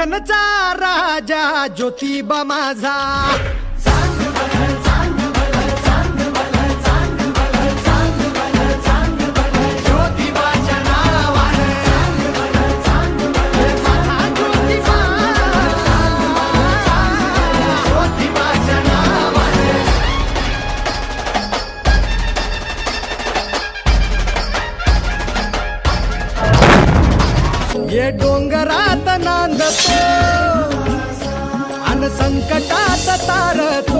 चांदवडचा राजा ज्योतिबा माझा ज्योतिबाच्या नावानं माझा ज्योतिबा, ज्योतिबाच्या नावानं. ये डोंगरात नांदतो अन संकटात तारतो.